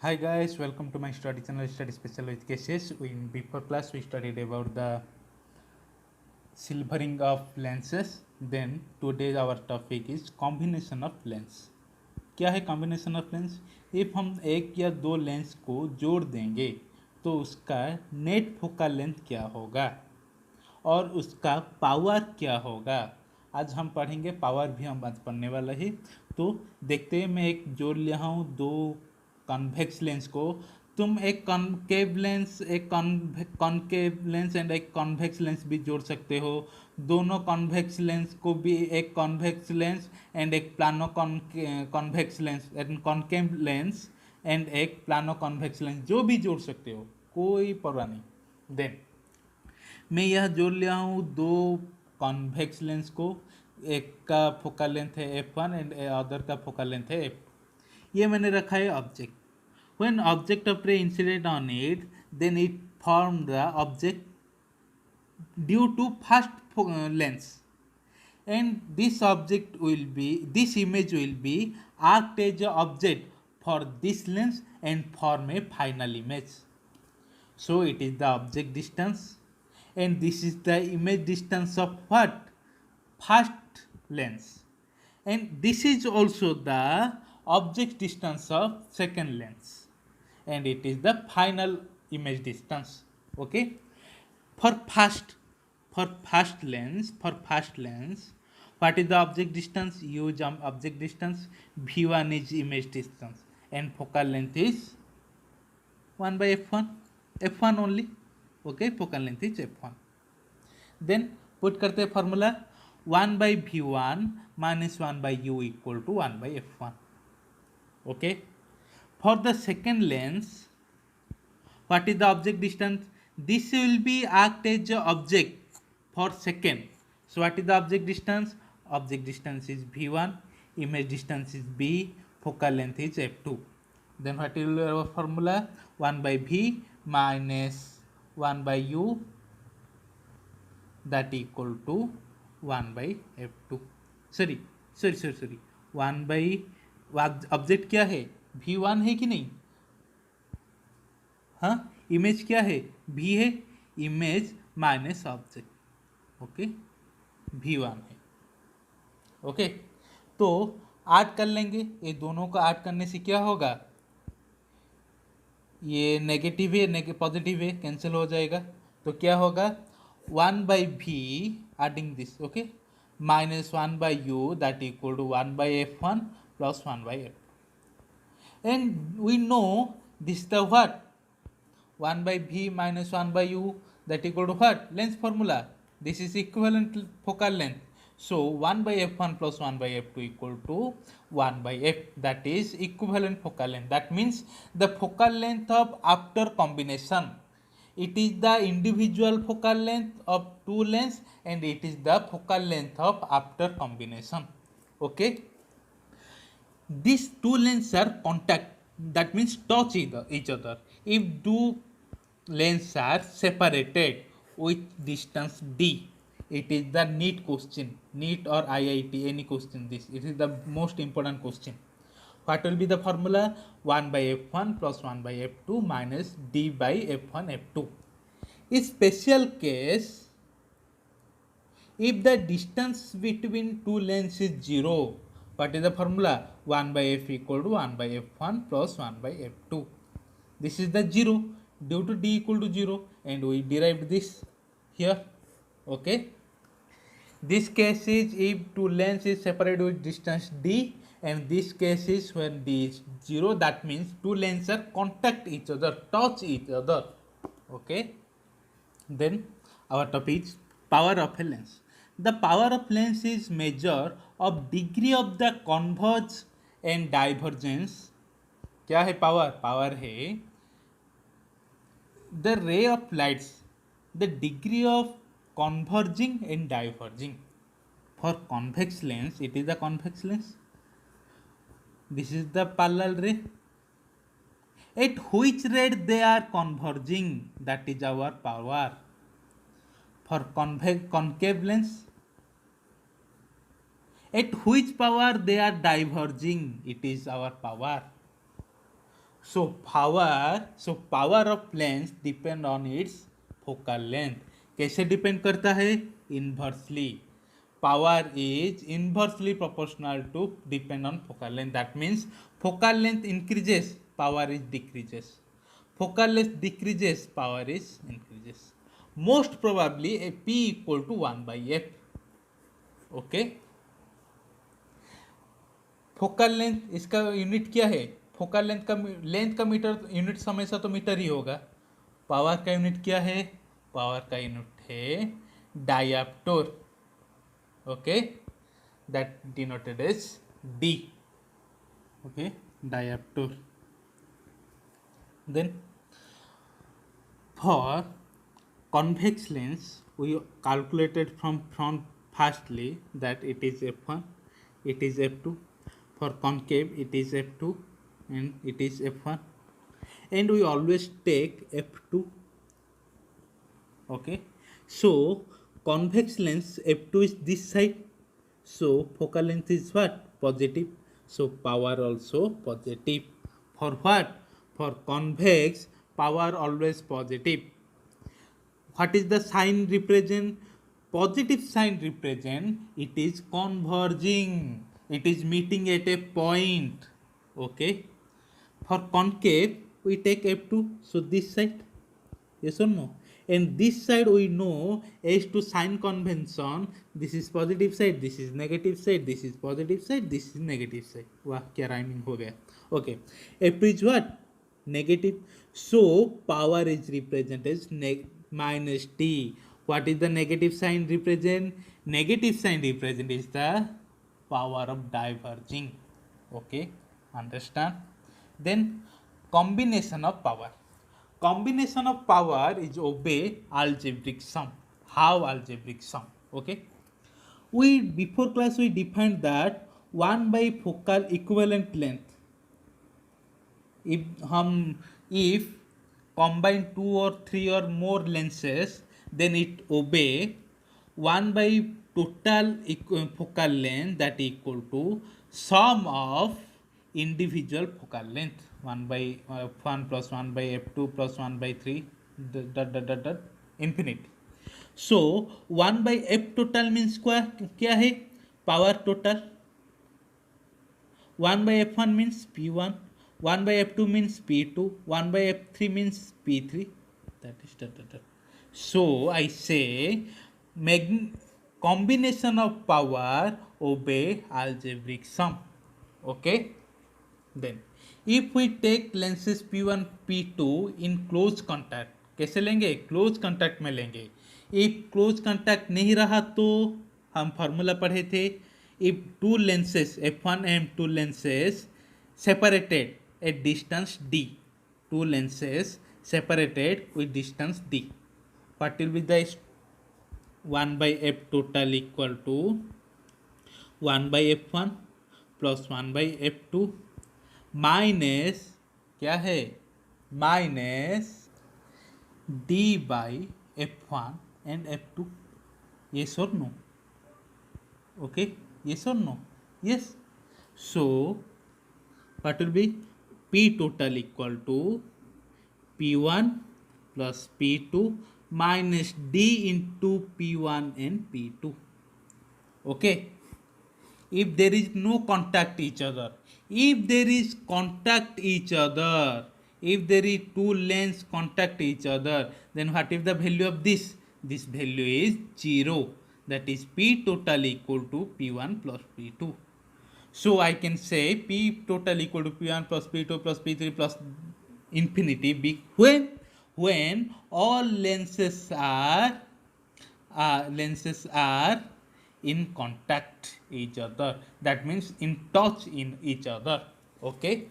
Hi guys, welcome to my study channel Study Special with Cases. In before class we studied about the silvering of lenses. Then today our topic is combination of lens. क्या है combination of lens? If हम एक या दो lens को जोड़ देंगे तो उसका नेट फोकल लेंथ क्या होगा और उसका पावर क्या होगा. आज हम पढ़ेंगे, पावर भी हम आज पढ़ने वाला ही. तो देखते हैं, मैं एक जोड़ लिया हूँ दो कॉन्वेक्स लेंस को. तुम एक कॉनकेव लेंस, एक कॉनकेव लेंस एंड एक कॉन्वेक्स लेंस भी जोड़ सकते हो. दोनों कॉन्वेक्स लेंस को भी एक कॉन्वेक्स लेंस एंड एक plano convex lens and concave lens and एक प्लानो कॉन्वेक्स लेंस जो भी जोड़ सकते हो, कोई परवाह नहीं. देन मैं यह जोड़ लिया हूँ दो कॉन्वेक्स लेंस को. एक का फोकल लेंथ है f1 एंड अदर का फोकल लेंथ है f2. ये मैंने रखा है object. When object of ray incident on it, then it form the object due to first lens, and this image will be arced as a object for this lens and form a final image. So it is the object distance and this is the image distance of what? First lens, and this is also the object distance of second lens, and it is the final image distance. Okay, for first lens, what is the object distance? Use object distance. V1 is image distance and focal length is 1 by f1. f1 only. Okay, focal length is f1. Then put करते हैं formula. 1 by v1 minus 1 by u equal to 1 by f1. Okay, for the second lens, what is the object distance? This will be act as a object for second. So what is the object distance? Object distance is v1, image distance is b, focal length is f2. Then what is our formula? 1 by v minus 1 by u, that equal to 1 by f2. sorry 1 by object क्या है? v1 है कि नहीं? हाँ, image क्या है? v है. Image minus object. Okay, v1 है. ओके, तो ऐड कर लेंगे. ये दोनों को ऐड करने से क्या होगा? ये नेगेटिव है, पॉजिटिव है, कैंसिल हो जाएगा. तो क्या होगा? 1 by v adding this, okay, minus 1 by u, that equal to 1 by f1 plus 1 by f2. And we know this is the what? 1 by v minus 1 by u, that equal to what? Length formula. This is equivalent focal length. So 1 by f1 plus 1 by f2 equal to 1 by f, that is equivalent focal length. That means the focal length of after combination, it is the individual focal length of two lengths and it is the focal length of after combination. Okay, these two lengths are contact, that means touch each other. If two lengths are separated with distance d, it is the NEET question, NEET or IIT, any question. This, it is the most important question. What will be the formula? 1 by f1 plus 1 by f2 minus d by f1 f2. In special case, if the distance between two lengths is 0, what is the formula? 1 by f equal to 1 by f1 plus 1 by f2. This is the 0 due to d equal to 0, and we derived this here. Okay, this case is if two lengths is separated with distance d, and this case is when d is 0, that means two lengths are contact each other, touch each other. Okay, then our topic is power of a lens. The power of lens is measure of degree of the converge and divergence. क्या है power? Power है the ray of lights, the degree of converging and diverging. For convex lens, it is the convex lens. This is the parallel ray. At which rate they are converging, that is our power. For concave lens, at which power they are diverging, it is our power. power of lens depend on its focal length. कैसे depend करता है? Inversely. Power is inversely proportional to depend on focal length. That means focal length increases, power is decreases. Focal length decreases, power is increases. Most probably a P equal to 1 by F. Okay. Focal length, इसका unit क्या है? Focal length का metre unit हमेशा तो metre ही होगा. Power का unit क्या है? पावर का यूनिट है dioptre. Okay, that denoted as D. Okay, dioptre. Then for convex lens we calculated from firstly that it is f1, it is f2. For concave it is f2 and it is f1, and we always take f2. Okay, so convex lens f2 is this side, so focal length is what? Positive, so power also positive. For what? For convex, power always positive. What is the sign represent? Positive sign represent it is converging, it is meeting at a point. Okay, for concave we take f2, so this side, yes or no? And this side we know as to sign convention, this is positive side, this is negative side, this is positive side, this is negative side. वाह क्या rhyming हो गया. Okay, f2 is what? Negative, so power is represented as minus t. What is the negative sign represent? Negative sign represent is the power of diverging. Okay, understand? Then combination of power. Combination of power is obey algebraic sum. How algebraic sum? Okay, we before class we defined that 1 by focal equivalent length. If combine 2 or 3 or more lenses, then it obey 1 by total focal length, that equal to sum of individual focal length. 1 by f1 plus 1 by f2 plus 1 by 3 infinity. So 1 by f total means क्या है? Power total. 1 by f1 means p1, 1 by f2 means p2, 1 by f3 means p3. That is that. So I say combination of power obey algebraic sum. Okay. Then if we take lenses p1 p2 in close contact, कैसे लेंगे? Close contact में लेंगे. If close contact नहीं रहा तो हम formula पढ़े थे, if two lenses f1 and two lenses separated at distance d, two lenses separated with distance d, what will be the 1 by f total equal to 1 by f1 plus 1 by f2 minus क्या है? Minus d by f1 and f2. Yes or no? Okay, yes or no? Yes. So what will be? P total equal to p1 plus p2 minus d into p1 and p2. Okay, if there is no contact each other, if there is contact each other, if there is two lengths contact each other, then what is the value of this? This value is 0, that is p total equal to p1 plus p2. So I can say p total equal to p1 plus p2 plus p3 plus infinity when all lenses are in contact each other, that means in touch in each other. Okay,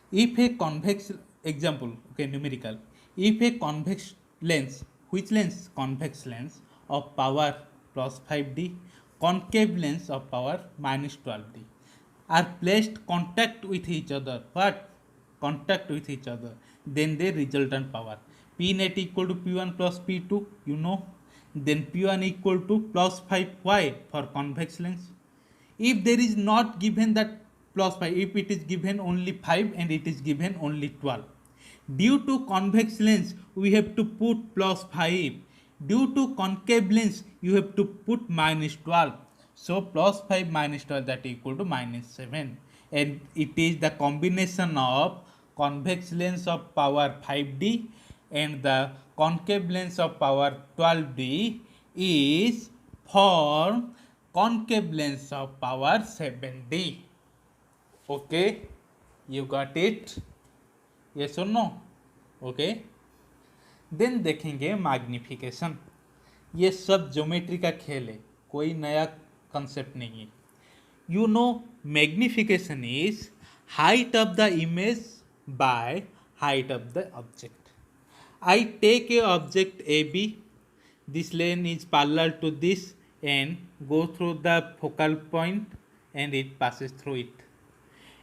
if a convex example, okay, numerical, if a convex lens, which lens? Convex lens of power plus 5d, concave lens of power minus 12d are placed contact with each other. What? Contact with each other, then the resultant power p net equal to p1 plus p2, you know. Then p1 equal to plus 5. Why? For convex lens. If there is not given that plus 5 if it is given only 5 and it is given only 12. Due to convex lens we have to put plus 5. Due to concave lens you have to put minus 12. So plus 5 minus 12 that equal to minus 7, and it is the combination of convex lens of power 5D and the concave lens of power 12D is for concave lens of power 7D. Okay, you got it? Yes or no? Okay. Then देखेंगे magnification. ये सब geometry का खेल है, कोई नया concept नहीं है. You know, magnification is height of the image by height of the object. I take a object AB, this lane is parallel to this and go through the focal point and it passes through it.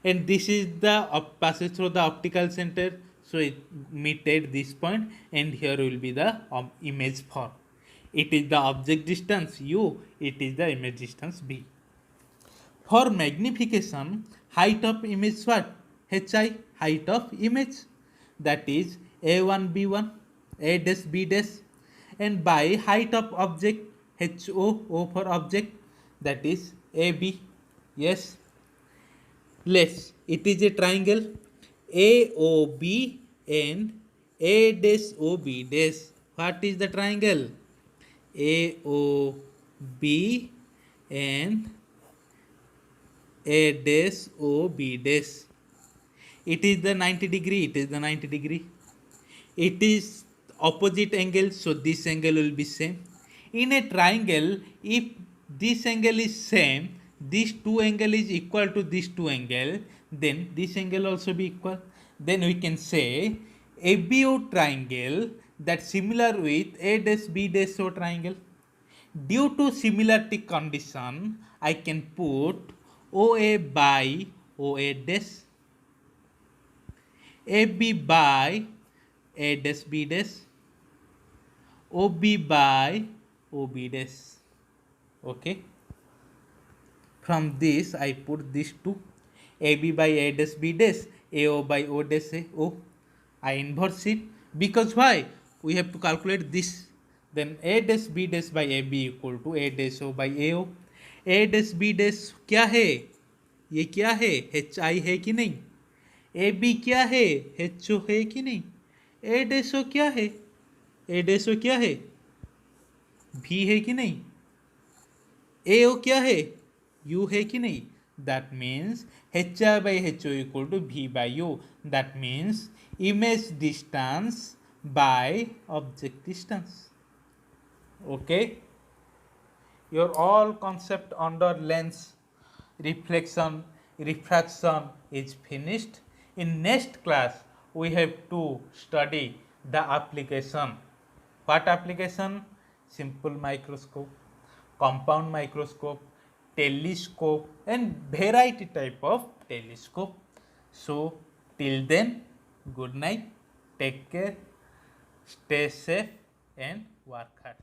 And this is the passes through the optical center, so it meet at this point and here will be the image form. It is the object distance U, it is the image distance B. For magnification, height of image what? HI, height of image, that is A1 B1 A dash B dash, and by height of object HO, O for object, that is AB. Yes. Let's, it is a triangle AOB and A dash OB dash. What is the triangle? AOB and A dash OB dash. It is the 90 degree. It is the 90 degree. It is opposite angle, so this angle will be same. In a triangle, if this angle is same, this two angle is equal to this two angle, then this angle also be equal. Then we can say ABO triangle that similar with A dash B dash O triangle. Due to similarity condition, I can put OA by OA dash, AB by A dash B dash, OB by OB dash. Okay. From this I put these two, AB by A dash B dash, AO by O dash O. I inverse it because why? We have to calculate this. Then A dash B dash by AB equal to A dash O by AO. A dash B dash क्या है? ये क्या है? HI है कि नहीं? AB क्या है? HO है कि नहीं? A dash O क्या है? A dash O क्या है? V है कि नहीं? AO क्या है? U है कि नहीं? That means HI by HO equal to V by U. That means image distance by object distance. Okay. Your all concept under lens, reflection, refraction is finished. In next class, we have to study the application. What application? Simple microscope, compound microscope, telescope, and variety type of telescope. So till then, good night, take care, stay safe and work hard.